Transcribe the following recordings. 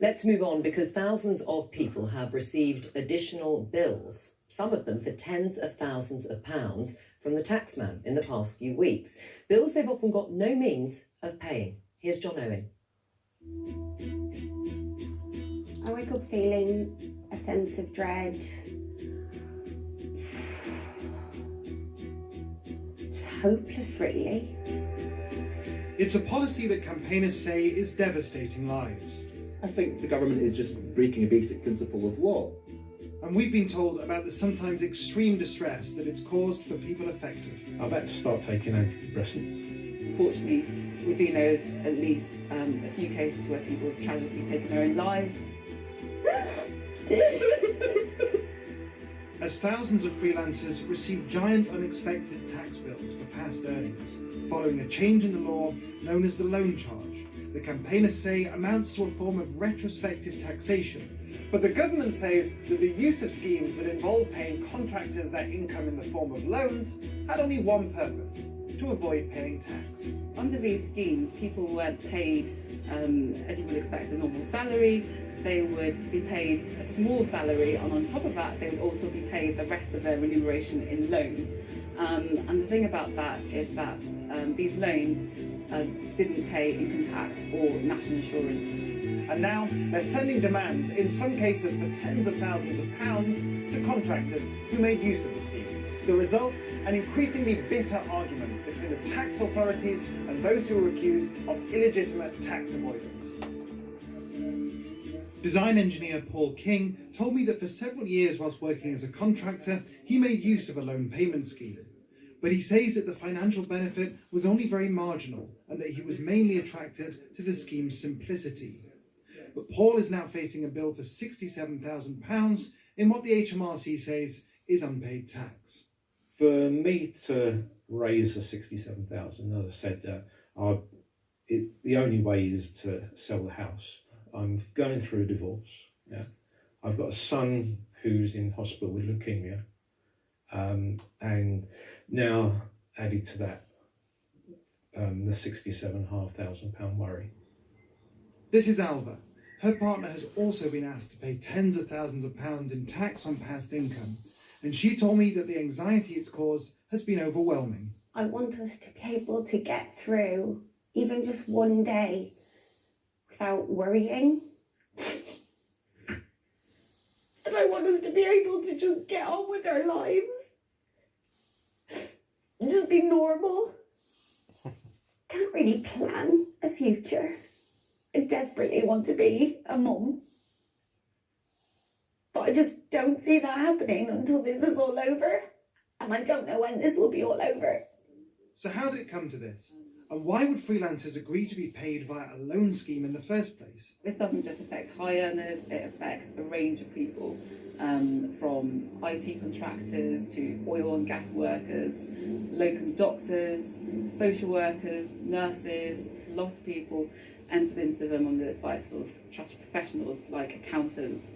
Let's move on, because thousands of people have received additional bills, some of them for tens of thousands of pounds, from the taxman in the past few weeks. Bills they've often got no means of paying. Here's John Owen. I wake up feeling a sense of dread. It's hopeless, really. It's a policy that campaigners say is devastating lives. I think the government is just breaking a basic principle of law. And we've been told about the sometimes extreme distress that it's caused for people affected. I've had to start taking antidepressants. Fortunately, we do know of at least a few cases where people have tragically taken their own lives. As thousands of freelancers receive giant unexpected tax bills for past earnings, following a change in the law known as the loan charge, the campaigners say amounts to a form of retrospective taxation. But the government says that the use of schemes that involve paying contractors their income in the form of loans had only one purpose: to avoid paying tax. Under these schemes, people weren't paid, as you would expect, a normal salary. They would be paid a small salary, and on top of that, they would also be paid the rest of their remuneration in loans. And the thing about that is that these loans didn't pay income tax or national insurance. And now they're sending demands, in some cases for tens of thousands of pounds, to contractors who made use of the schemes. The result? An increasingly bitter argument between the tax authorities and those who are accused of illegitimate tax avoidance. Design engineer Paul King told me that for several years whilst working as a contractor, he made use of a loan payment scheme. But he says that the financial benefit was only very marginal and that he was mainly attracted to the scheme's simplicity. But Paul is now facing a bill for £67,000 in what the HMRC says is unpaid tax. For me to raise the 67,000, as I said, the only way is to sell the house. I'm going through a divorce. Yeah, I've got a son who's in hospital with leukemia, and now added to that, the £67,500 worry. This is Alva. Her partner has also been asked to pay tens of thousands of pounds in tax on past income, and she told me that the anxiety it's caused has been overwhelming. I want us to be able to get through even just one day without worrying. And I want us to be able to just get on with our lives. Just be normal. Can't really plan a future. I desperately want to be a mum. But I just don't see that happening until this is all over. And I don't know when this will be all over. So how did it come to this? And why would freelancers agree to be paid via a loan scheme in the first place? This doesn't just affect high earners, it affects a range of people, from IT contractors to oil and gas workers, locum doctors, social workers, nurses. A lot of people entered into them on the advice of trusted professionals like accountants,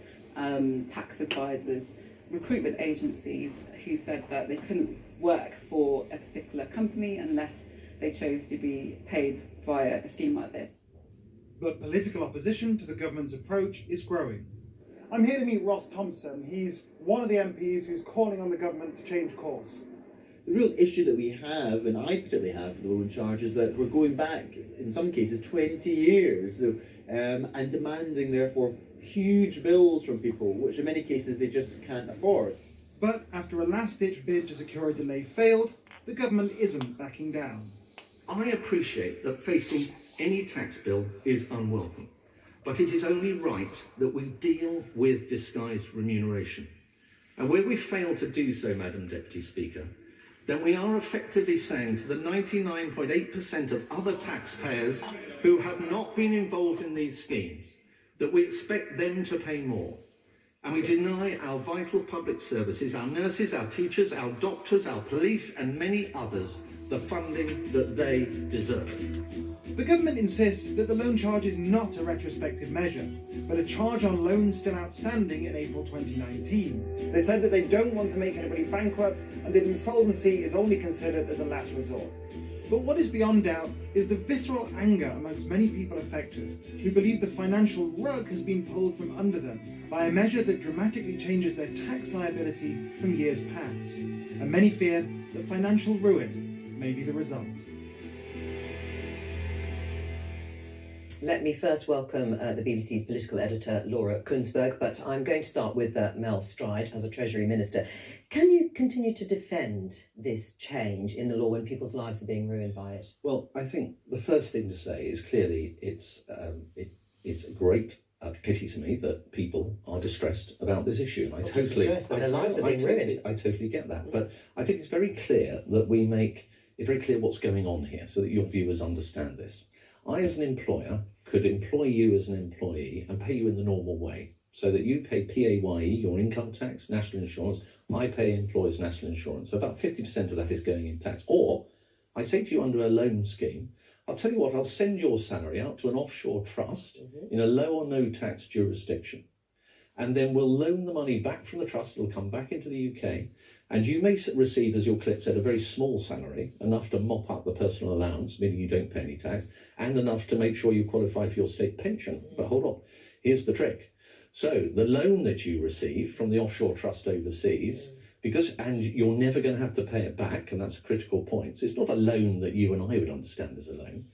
tax advisors, recruitment agencies who said that they couldn't work for a particular company unless they chose to be paid via a scheme like this. But political opposition to the government's approach is growing. I'm here to meet Ross Thompson. He's one of the MPs who's calling on the government to change course. The real issue that we have, and I particularly have for the loan charge, is that we're going back, in some cases, 20 years, and demanding, therefore, huge bills from people, which in many cases they just can't afford. But after a last-ditch bid to secure a delay failed, the government isn't backing down. I appreciate that facing any tax bill is unwelcome, but it is only right that we deal with disguised remuneration. And where we fail to do so, Madam Deputy Speaker, then we are effectively saying to the 99.8% of other taxpayers who have not been involved in these schemes that we expect them to pay more. And we deny our vital public services, our nurses, our teachers, our doctors, our police, and many others the funding that they deserve. The government insists that the loan charge is not a retrospective measure, but a charge on loans still outstanding in April 2019. They said that they don't want to make anybody bankrupt and that insolvency is only considered as a last resort. But what is beyond doubt is the visceral anger amongst many people affected, who believe the financial rug has been pulled from under them by a measure that dramatically changes their tax liability from years past. And many fear that financial ruin may be the result. Let me first welcome the BBC's political editor, Laura Kunsberg, but I'm going to start with Mel Stride as a Treasury Minister. Can you continue to defend this change in the law when people's lives are being ruined by it? Well, I think the first thing to say is clearly it's a great pity to me that people are distressed about this issue, and I totally get that. But I think it's very clear that we make it very clear what's going on here, so that your viewers understand this. I, as an employer, could employ you as an employee and pay you in the normal way, so that you pay PAYE, your income tax, national insurance. I pay employers' national insurance. So about 50% of that is going in tax. Or I say to you under a loan scheme, I'll tell you what, I'll send your salary out to an offshore trust in a low or no tax jurisdiction. And then we'll loan the money back from the trust. It'll come back into the UK. And you may receive, as your clip said, a very small salary, enough to mop up the personal allowance, meaning you don't pay any tax, and enough to make sure you qualify for your state pension. But hold on, here's the trick. So the loan that you receive from the offshore trust overseas, and you're never going to have to pay it back, and that's a critical point. So it's not a loan that you and I would understand as a loan.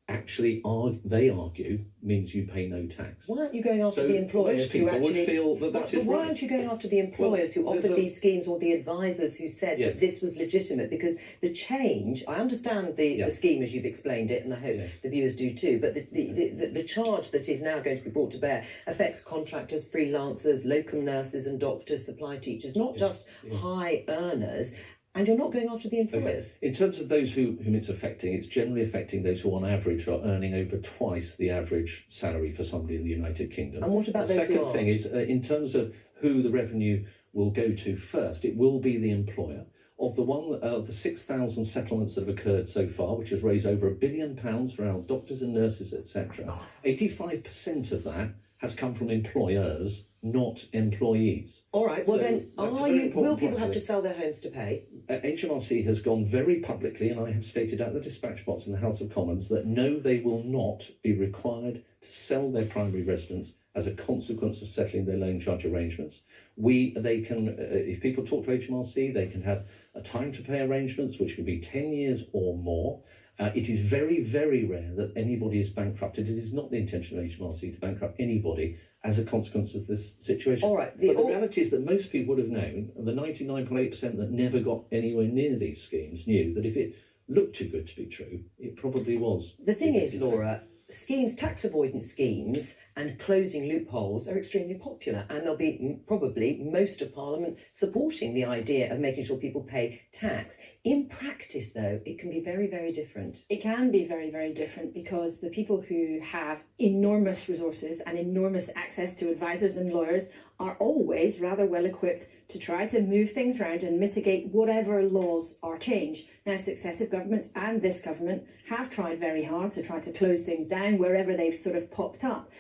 Actually, they argue, means you pay no tax. Why aren't you going after the employers who actually would feel that is why right. aren't you going after the employers who offered these schemes, or the advisors who said that this was legitimate? Because the change, I understand the scheme as you've explained it, and I hope the viewers do too, but the charge that is now going to be brought to bear affects contractors, freelancers, locum nurses and doctors, supply teachers, not just high earners. And you're not going after the employers. Okay. In terms of those whom it's affecting, it's generally affecting those who on average are earning over twice the average salary for somebody in the United Kingdom. And what about those who aren't? The second thing is, in terms of who the revenue will go to first, it will be the employer. Of the 6,000 settlements that have occurred so far, which has raised over £1 billion for our doctors and nurses, etc., 85% of that has come from employers, not employees. All right, well then, will people have to sell their homes to pay? HMRC has gone very publicly, and I have stated at the dispatch box in the House of Commons, that no, they will not be required to sell their primary residence as a consequence of settling their loan charge arrangements. They can, if people talk to HMRC, they can have a time to pay arrangements, which can be 10 years or more. It is very, very rare that anybody is bankrupted. It is not the intention of HMRC to bankrupt anybody as a consequence of this situation. All right. But the reality is that most people would have known, and the 99.8% that never got anywhere near these schemes knew that if it looked too good to be true, it probably was. The thing is, Laura, schemes, tax avoidance schemes and closing loopholes are extremely popular, and there'll be probably most of Parliament supporting the idea of making sure people pay tax. In practice, though, it can be very, very different. It can be very, very different, because the people who have enormous resources and enormous access to advisors and lawyers are always rather well equipped to try to move things around and mitigate whatever laws are changed. Now, successive governments and this government have tried very hard to try to close things down wherever they've sort of popped up.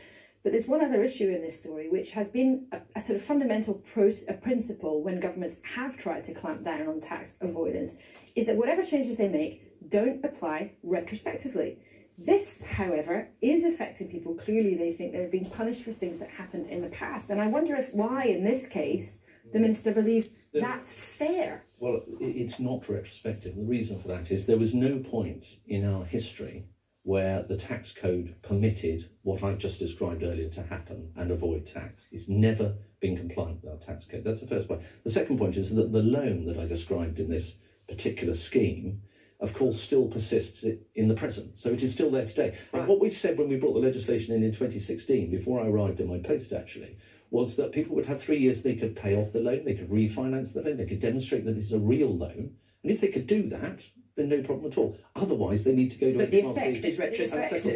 But there's one other issue in this story, which has been a sort of fundamental principle when governments have tried to clamp down on tax avoidance, is that whatever changes they make don't apply retrospectively. This, however, is affecting people. Clearly, they think they're being punished for things that happened in the past. And I wonder why, in this case, the Minister believes that's fair. Well, it's not retrospective. The reason for that is there was no point in our history where the tax code permitted what I've just described earlier to happen and avoid tax. It's never been compliant with our tax code. That's the first point. The second point is that the loan that I described in this particular scheme, of course, still persists in the present. So it is still there today. Right. And what we said when we brought the legislation in 2016, before I arrived in my post actually, was that people would have 3 years they could pay off the loan, they could refinance the loan, they could demonstrate that it's a real loan. And if they could do that, then no problem at all. Otherwise, they need to go to But HMRC. the effect is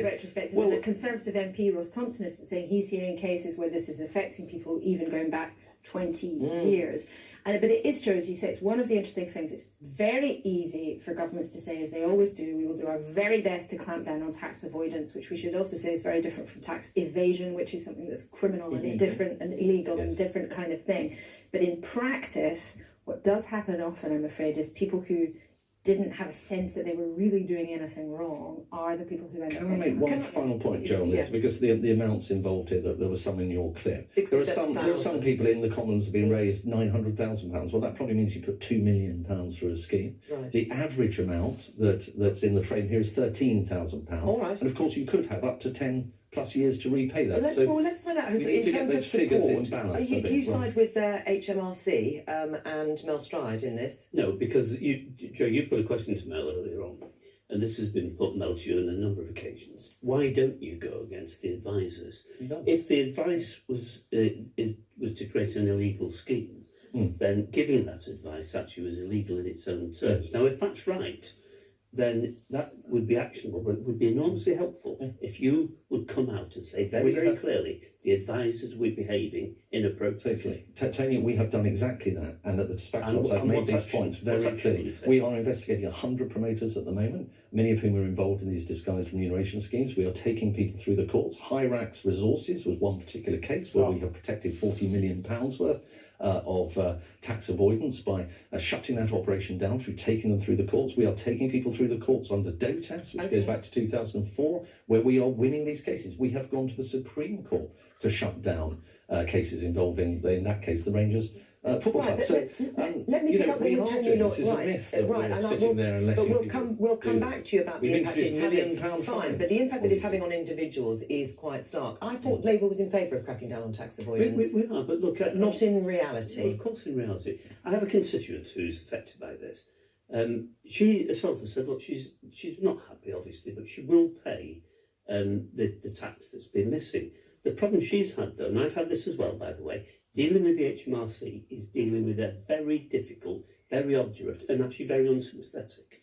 retrospective. Well, and the Conservative MP, Ross Thompson, is saying he's hearing cases where this is affecting people even going back 20 years. But it is true, as you say, it's one of the interesting things. It's very easy for governments to say, as they always do, we will do our very best to clamp down on tax avoidance, which we should also say is very different from tax evasion, which is something that's criminal and different and illegal and different kind of thing. But in practice, what does happen often, I'm afraid, is people who didn't have a sense that they were really doing anything wrong are the people who end up Can I make one final point, Joe, on this? Because the amounts involved here, that there was some in your clip. There are some people in the Commons have been raised £900,000. Well, that probably means you put £2 million through a scheme. Right. The average amount that's in the frame here is £13,000. All right. And of course, you could have up to 10 plus years to repay that. Well, let's find out who, we need in to get terms those of figures support, in balance. do you side with HMRC and Mel Stride in this? No, because Joe, you put a question to Mel earlier on, and this has been put Mel to you on a number of occasions. Why don't you go against the advisors? If the advice was to create an illegal scheme, then giving that advice actually was illegal in its own terms. Now, if that's right, then that would be actionable, but it would be enormously helpful if you would come out and say very clearly the advisors were behaving inappropriately. Tony, we have done exactly that, and at the dispatch office I've made these points very clearly. We are investigating 100 promoters at the moment, many of whom are involved in these disguised remuneration schemes. We are taking people through the courts. Hyrax Resources was one particular case where we have protected £40 million worth of tax avoidance by shutting that operation down through taking them through the courts. We are taking people through the courts under DOTAS, which goes back to 2004, where we are winning these cases. We have gone to the Supreme Court to shut down cases involving, in that case, the Rangers football club. So, let me pick up we the are doing this. It's a myth that we're sitting there and letting people we'll come back to you about the impact it's having. Fine, but the impact that it's having on individuals is quite stark. I thought Labour was in favour of cracking down on tax avoidance. We are, but look, not in reality. Well, of course, in reality, I have a constituent who's affected by this. She herself has said, look, she's not happy, obviously, but she will pay the tax that's been missing. The problem she's had, though, and I've had this as well, by the way, dealing with the HMRC is dealing with a very difficult, very obdurate, and actually very unsympathetic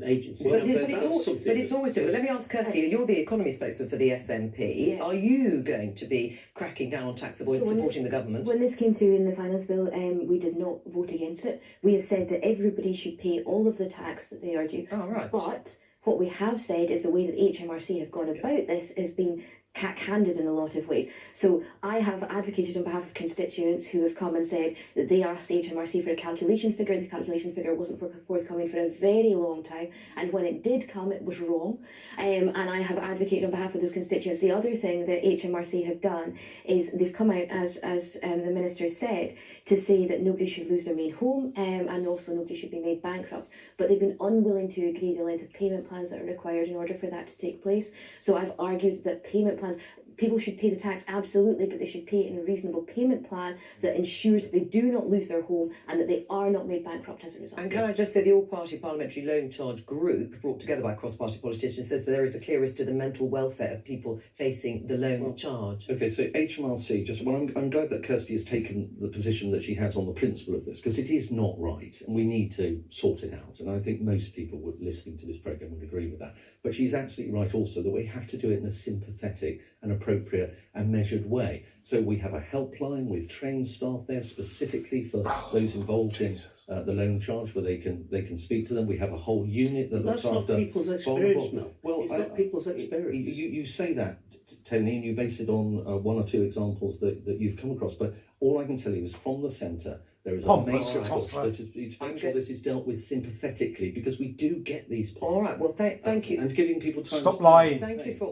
agency. But it's always difficult. Let me ask Kirsty, you're the economy spokesman for the SNP. Are you going to be cracking down on tax avoidance, supporting the government? When this came through in the finance bill, we did not vote against it. We have said that everybody should pay all of the tax that they are due. Oh, right. But what we have said is the way that HMRC have gone about this has been cack-handed in a lot of ways. So I have advocated on behalf of constituents who have come and said that they asked HMRC for a calculation figure. The calculation figure wasn't forthcoming for a very long time, and when it did come, it was wrong. And I have advocated on behalf of those constituents. The other thing that HMRC have done is they've come out, as the Minister said, to say that nobody should lose their main home, and also nobody should be made bankrupt. But they've been unwilling to agree the length of payment plans that are required in order for that to take place. So I've argued that payment plans, people should pay the tax, absolutely, but they should pay it in a reasonable payment plan that ensures that they do not lose their home and that they are not made bankrupt as a result. And can I just say the All-Party Parliamentary Loan Charge Group, brought together by cross-party politicians, says that there is a clear risk to the mental welfare of people facing the loan charge. Okay, so HMRC, I'm glad that Kirsty has taken the position that she has on the principle of this, because it is not right, and we need to sort it out. And I think most people listening to this programme would agree with that. But she's absolutely right also that we have to do it in a sympathetic and appropriate and measured way. So we have a helpline with trained staff there specifically for those involved in the loan charge, where they can speak to them. We have a whole unit that looks after. That's not people's experience, Mel. Well, it's not people's experience. You say that, Tony, and you base it on one or two examples that you've come across. But all I can tell you is from the centre, there is a main push to make sure this is dealt with sympathetically, because we do get these points. All right. Well, thank you. And giving people time. Stop lying. Thank you for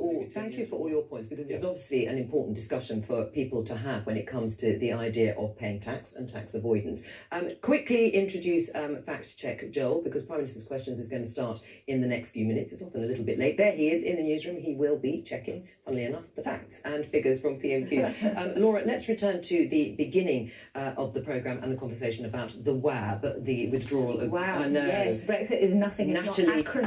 all your points, because it's obviously an important discussion for people to have when it comes to the idea of paying tax and tax avoidance. Quickly introduce fact check Joel, because Prime Minister's Questions is going to start in the next few minutes. It's often a little bit late. There he is in the newsroom. He will be checking, funnily enough, the facts and figures from PMQs. Laura, let's return to the beginning of the programme and the conversation about the WAB, the withdrawal of... Wow, yes, Brexit is nothing if not acronym.